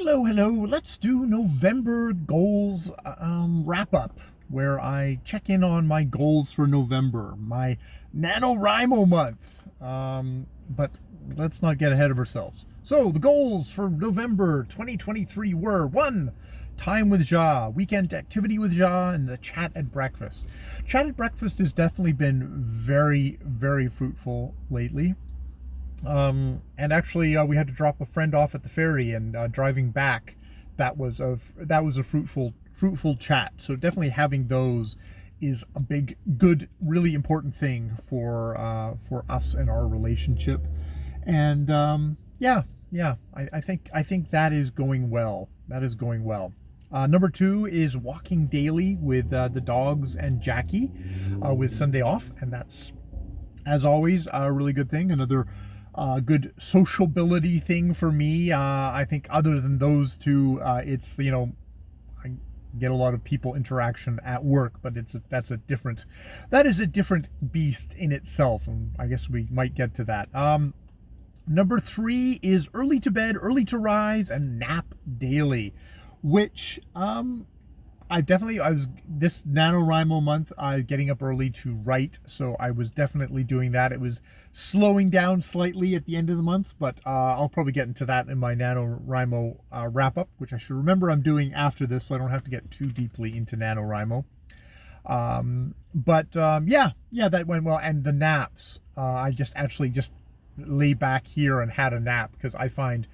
Hello, hello. Let's do Nvmbr Gls Wrp-p, where I check in on my goals for November, my NaNoWriMo month. But let's not get ahead of ourselves. So the goals for November 2023 were: 1. Time with Ja, weekend activity with Ja, and the chat at breakfast. Chat at breakfast has definitely been very, very fruitful lately. And actually, we had to drop a friend off at the ferry, and driving back, that was a fruitful chat. So definitely having those is a big, good, really important thing for us and our relationship. And I think that is going well. That is going well. Number 2 is walking daily with the dogs and Jackie, with Sunday off, and that's, as always, a really good thing. Another good sociability thing for me. I think other than those two, it's, I get a lot of people interaction at work, but that is a different beast in itself, and I guess we might get to that. Number 3 is early to bed, early to rise, and nap daily, which I was this NaNoWriMo month, I was getting up early to write, so I was definitely doing that. It was slowing down slightly at the end of the month, but I'll probably get into that in my NaNoWriMo wrap-up, which I should remember I'm doing after this, so I don't have to get too deeply into NaNoWriMo. Yeah, that went well. And the naps, I just lay back here and had a nap, because I find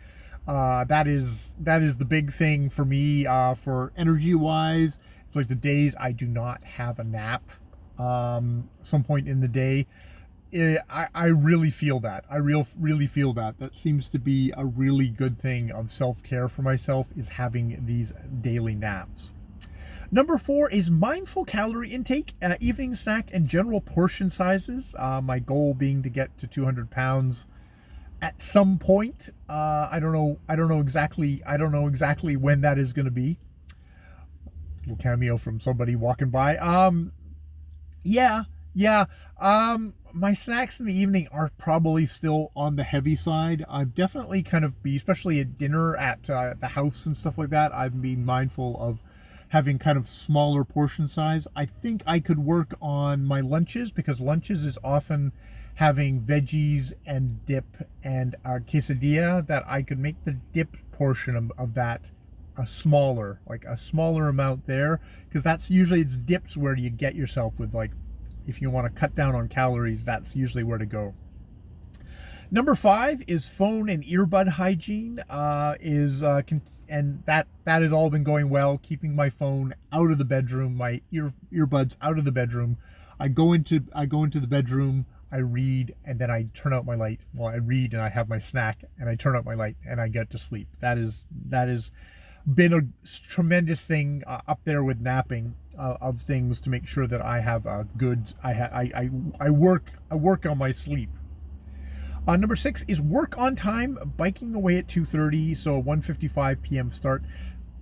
that is the big thing for me, for energy wise. It's like the days I do not have a nap, some point in the day, I really feel that. Really feel that. That seems to be a really good thing of self-care for myself, is having these daily naps. Number 4 is mindful calorie intake, evening snack, and general portion sizes. My goal being to get to 200 pounds at some point. I don't know exactly when that is going to be. Little cameo from somebody walking by. My snacks in the evening are probably still on the heavy side. I've definitely especially at dinner at the house and stuff like that, I've been mindful of having kind of smaller portion size. I think I could work on my lunches, because lunches is often having veggies and dip and a quesadilla, that I could make the dip portion of that a smaller amount there, because that's usually, it's dips where you get yourself with, like, if you want to cut down on calories, that's usually where to go. Number 5 is phone and earbud hygiene, and that has all been going well, keeping my phone out of the bedroom, my earbuds out of the bedroom. I go into the bedroom, I read, and then I turn out my light. Well, I read and I have my snack, and I turn out my light, and I get to sleep. That is been a tremendous thing, up there with napping, of things to make sure that I have a good. I work on my sleep. Number 6 is work on time, biking away at 2:30, so 1:55 p.m. start.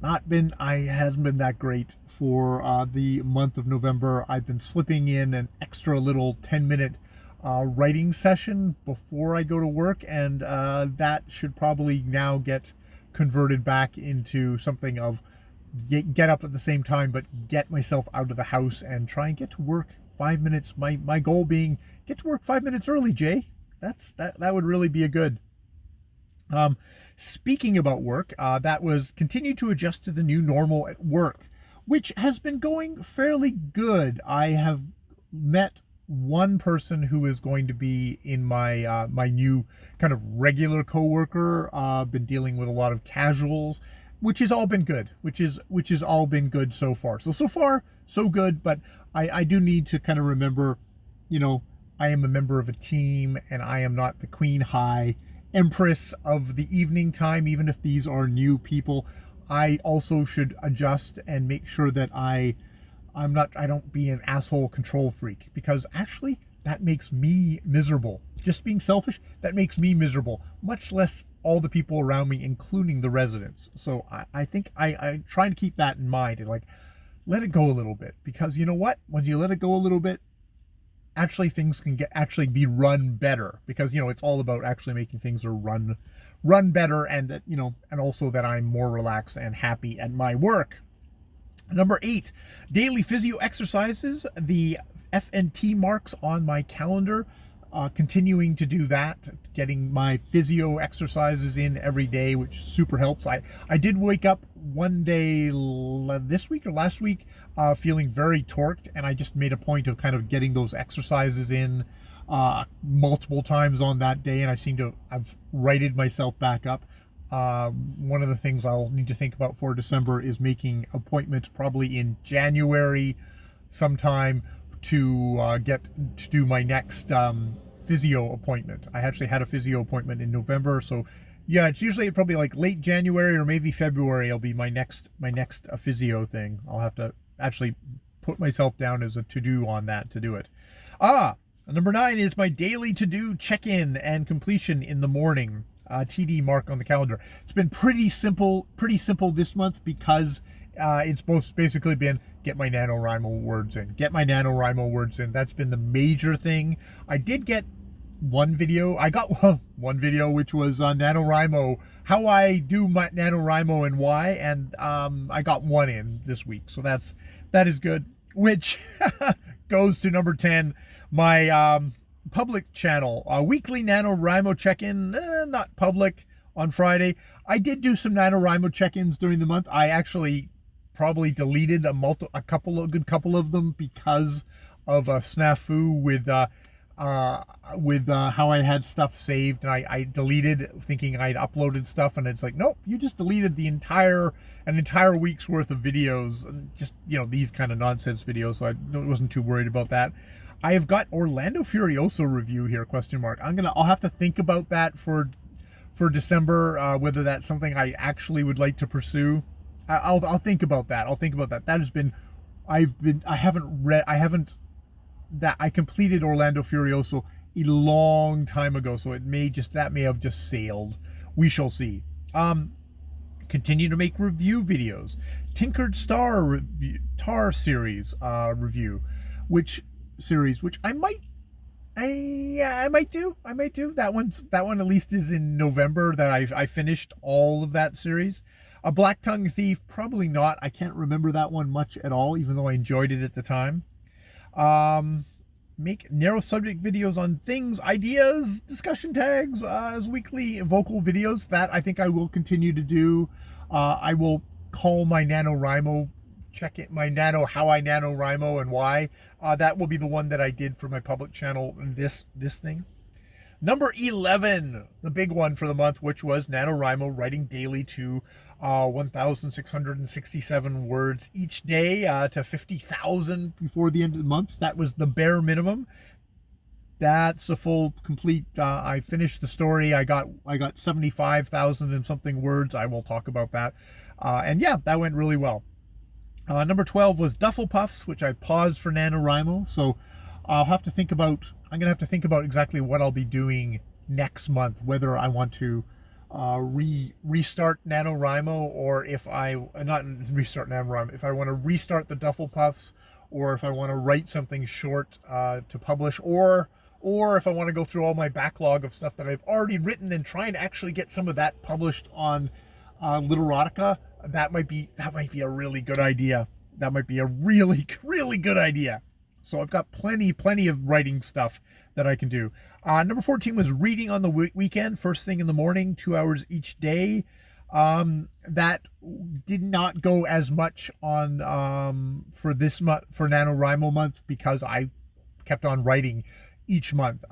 Hasn't been that great for the month of November. I've been slipping in an extra little 10-minute writing session before I go to work, and that should probably now get converted back into something of get up at the same time, but get myself out of the house and try and get to work 5 minutes. My goal being get to work 5 minutes early, Jay. That would really be a good. Speaking about work, that was continue to adjust to the new normal at work, which has been going fairly good. I have met one person who is going to be in my my new kind of regular coworker. Been dealing with a lot of casuals, which has all been good. Which has all been good so far. So far so good. But I do need to kind of remember, I am a member of a team, and I am not the queen high empress of the evening time. Even if these are new people, I also should adjust and make sure that I don't be an asshole control freak, because actually that makes me miserable. Just being selfish, that makes me miserable, much less all the people around me, including the residents. So I think I try to keep that in mind, and, like, let it go a little bit, because you know what? When you let it go a little bit, actually things can be run better, because it's all about actually making things run run better, and that, and also that I'm more relaxed and happy at my work. Number 8, daily physio exercises. The FNT marks on my calendar. Continuing to do that, getting my physio exercises in every day, which super helps. I did wake up one day this week or last week feeling very torqued, and I just made a point of kind of getting those exercises in multiple times on that day, and I seem to have righted myself back up. One of the things I'll need to think about for December is making appointments probably in January sometime to get to do my next physio appointment. I actually had a physio appointment in November, so yeah, it's usually probably like late January or maybe February will be my next physio thing. I'll have to actually put myself down as a to-do on that to do it. Number 9 is my daily to-do check-in and completion in the morning. TD mark on the calendar. It's been pretty simple this month because it's basically been get my NaNoWriMo words in. That's been the major thing. I did get one video. I got one video, which was NaNoWriMo, how I do my NaNoWriMo and why, and I got one in this week, so that is good. Which goes to number 10, my public channel, weekly NaNoWriMo check-in, not public, on Friday. I did do some NaNoWriMo check-ins during the month. I actually probably deleted a couple of them because of a snafu with how I had stuff saved, and I deleted thinking I'd uploaded stuff, and it's like, nope, you just deleted an entire week's worth of videos, and just, these kind of nonsense videos, so I wasn't too worried about that. I have got Orlando Furioso review here, question mark. I'll have to think about that for December, whether that's something I actually would like to pursue. I'll think about that. That has been, I completed Orlando Furioso a long time ago, so that may have just sailed. We shall see. Continue to make review videos. Tinkered Star Tar series review, which I might do. That one at least is in November, that I finished all of that series. A Black Tongue Thief, probably not. I can't remember that one much at all, even though I enjoyed it at the time. Make narrow subject videos on things, ideas, discussion tags as weekly vocal videos. That I think I will continue to do. I will call my NaNoWriMo, check it, how I NaNoWriMo and why. That will be the one that I did for my public channel, this thing. Number 11, the big one for the month, which was NaNoWriMo writing daily to 1,667 words each day to 50,000 before the end of the month. That was the bare minimum. That's a full complete. I finished the story. I got 75,000 and something words. I will talk about that. And yeah, that went really well. Number 12 was Duffel Puffs, which I paused for NaNoWriMo. So I'm going to have to think about exactly what I'll be doing next month, whether I want to restart NaNoWriMo, or if I want to restart the Duffel Puffs, or if I want to write something short to publish, or if I want to go through all my backlog of stuff that I've already written and try and actually get some of that published on Literotica. That might be a really good idea. That might be a really, really good idea. So I've got plenty of writing stuff that I can do. Number 14 was reading on the weekend, first thing in the morning, 2 hours each day. That did not go as much on for this month, for NaNoWriMo month, because I kept on writing each month.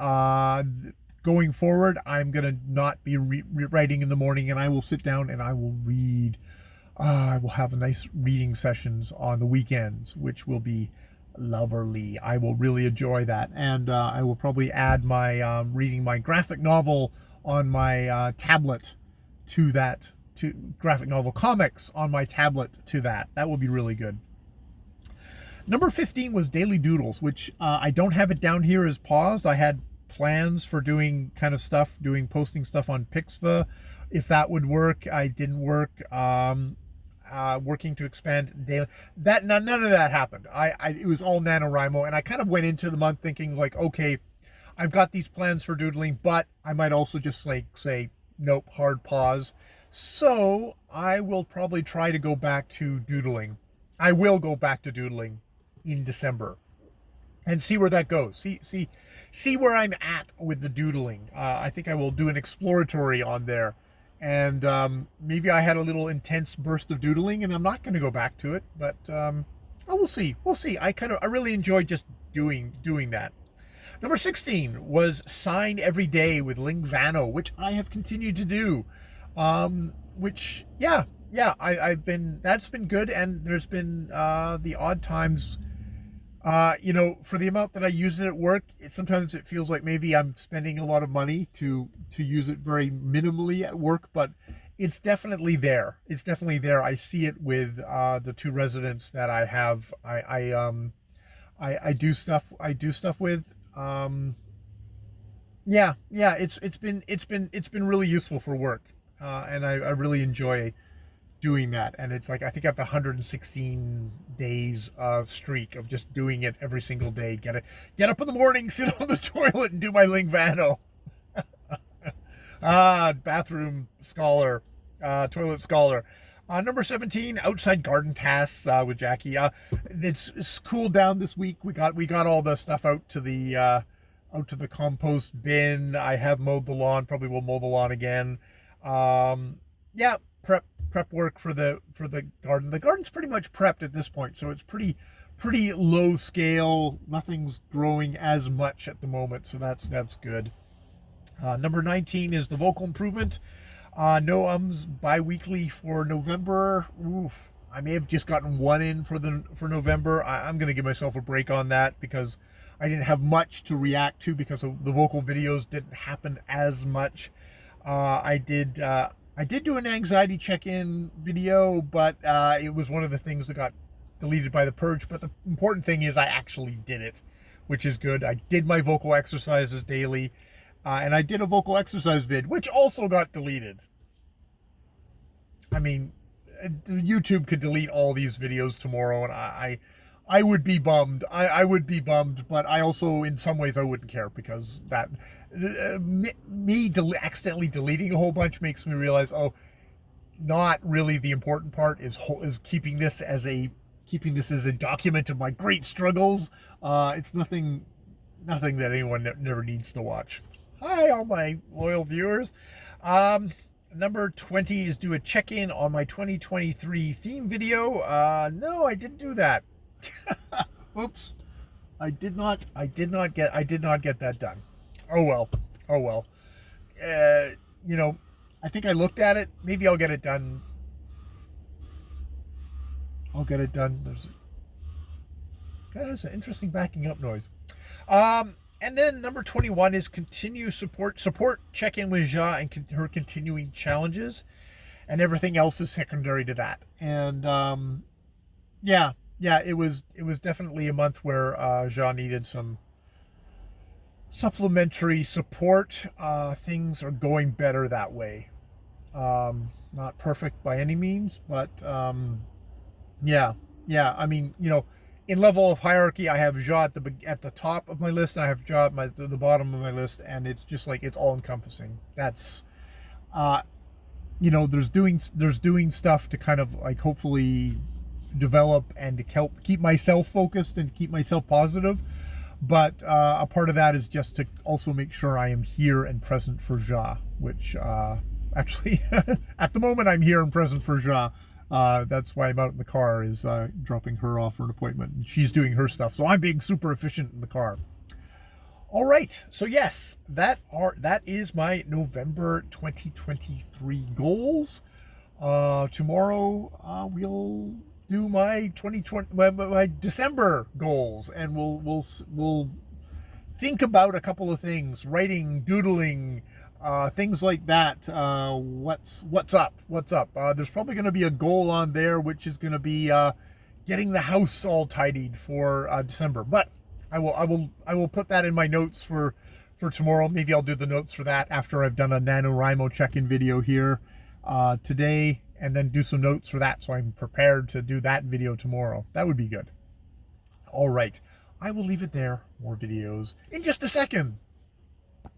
Going forward, I'm going to not be writing in the morning, and I will sit down and I will read. I will have nice reading sessions on the weekends, which will be lovely. I will really enjoy that, and I will probably add my reading my graphic novel on my tablet to that, to graphic novel comics on my tablet to that. That will be really good. Number 15 was Daily Doodles, which I don't have it down here as paused. I had plans for doing posting stuff on Pixva, if that would work. I didn't work. Working to expand daily, none of that happened. It was all NaNoWriMo, and I kind of went into the month thinking like, okay, I've got these plans for doodling, but I might also just like say, nope, hard pause. So I will probably try to go back to doodling. I will go back to doodling in December and see where that goes. See where I'm at with the doodling. I think I will do an exploratory on there, and maybe I had a little intense burst of doodling, and I'm not going to go back to it. But we'll see. We'll see. I really enjoyed just doing that. Number 16 was Sign Every Day with Nvmbr, which I have continued to do. Which, I've been, that's been good. And there's been the odd times, for the amount that I use it at work, sometimes it feels like maybe I'm spending a lot of money to use it very minimally at work, but it's definitely there. It's definitely there. I see it with the two residents that I have. I do stuff with. It's been really useful for work, and I really enjoy doing that. And it's like, I think I have the 116 days streak of just doing it every single day. Get up in the morning, sit on the toilet, and do my Nvmbr. Bathroom scholar, toilet scholar. Number 17, outside garden tasks with Jackie. It's cooled down this week. We got all the stuff out to the compost bin. I have mowed the lawn. Probably will mow the lawn again. Prep work for the garden. The garden's pretty much prepped at this point, so it's pretty low scale. Nothing's growing as much at the moment, so that's good. Number 19 is the vocal improvement. No ums bi-weekly for November. Oof. I may have just gotten one in for November. I'm going to give myself a break on that because I didn't have much to react to because the vocal videos didn't happen as much. I did do an anxiety check-in video, but it was one of the things that got deleted by the purge. But the important thing is I actually did it, which is good. I did my vocal exercises daily. And I did a vocal exercise vid, which also got deleted. I mean, YouTube could delete all these videos tomorrow, and I would be bummed. I would be bummed, but I also, in some ways, I wouldn't care because that accidentally deleting a whole bunch makes me realize, oh, not really the important part is keeping this as a document of my great struggles. It's nothing that anyone never needs to watch. Hi, all my loyal viewers. Number 20 is do a check-in on my 2023 theme video. No, I didn't do that. Oops. I did not get that done. Oh well. I think I looked at it. Maybe I'll get it done. That has an interesting backing up noise. And then number 21 is continue support check-in with Ja and her continuing challenges, and everything else is secondary to that. And it was definitely a month where Ja needed some supplementary support. Things are going better that way. Not perfect by any means, but I mean, in level of hierarchy, I have Ja at the top of my list, and I have Ja at the bottom of my list, and it's just like it's all encompassing. That's, there's doing stuff to kind of like hopefully develop and to help keep myself focused and keep myself positive. But a part of that is just to also make sure I am here and present for Ja, which actually at the moment I'm here and present for Ja. That's why I'm out in the car, is dropping her off for an appointment, and she's doing her stuff, so I'm being super efficient in the car. All right, so yes, that is my November 2023 goals. Tomorrow we'll do my my December goals, and we'll think about a couple of things: writing, doodling, things like that. What's up? There's probably going to be a goal on there, which is going to be getting the house all tidied for December. But I will put that in my notes for tomorrow. Maybe I'll do the notes for that after I've done a NaNoWriMo check-in video here today, and then do some notes for that, so I'm prepared to do that video tomorrow. That would be good. All right, I will leave it there. More videos in just a second.